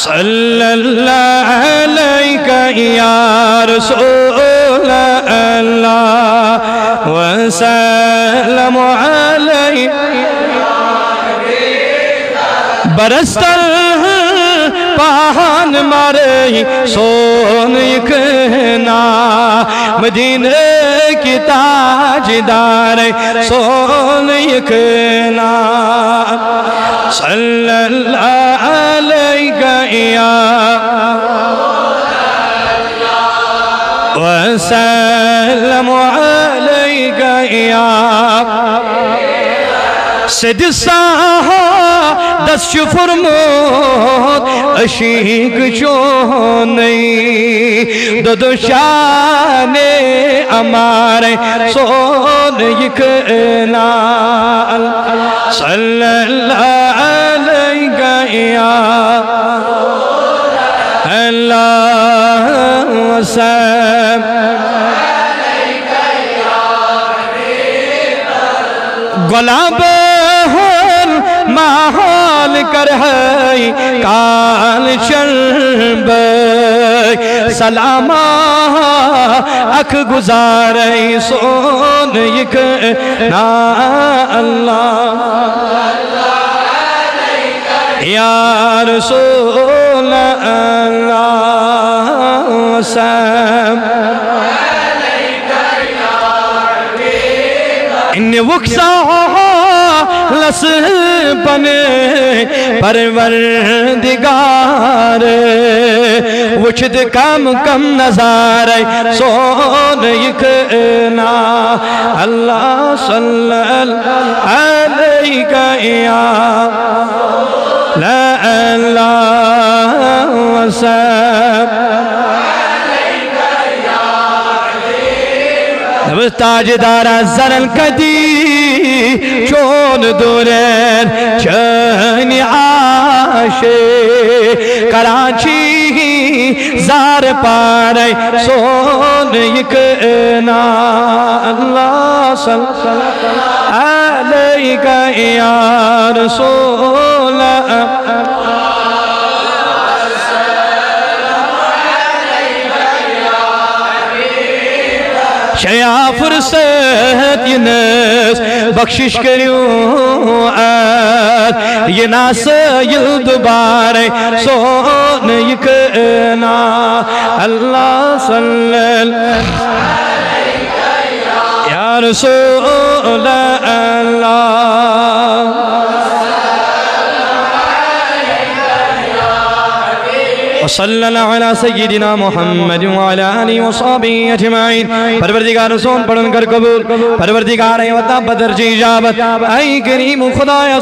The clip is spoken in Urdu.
صلی اللہ علیکہ یا رسول اللہ وسلم علیکہ برستر پاہن مارے سون یکنا مدینہ کی تاجدار سون یکنا صلی اللہ علیکہ یا وسلم علیکہ یا سدسا دس فرمود عشیق چونی دو شان امارے سون یکنا صلی اللہ علیکہ یا اللہ وسلم غلاب ماحول کر ہے کال شرب سلامہ اکھ گزارے سون یکنا اللہ یا رسول اللہ وسلم ان وقسا لس بنے پروردگار وچھد کم کم نظارے سون یکنا اللہ صلی اللہ علیکہ یا اللہ وسلم تاجدار زرن کدی چون دورین چنی عاشق کراچی زار پارے سون یکنا اللہ صلی اللہ علیکہ یا رسول شیا فرصت ینس بخشش کریوں آت یہ ناسیل دوبارے سون یکنا اللہ صلی اللہ یا رسول اللہ وصلی اللہ علی سیدنا محمد وعلی آلہ وصحبہ اجمعین پروردگار رسول پڑھن کر قبول پروردگار وطا بدر جی اجابت اے کریم خدایا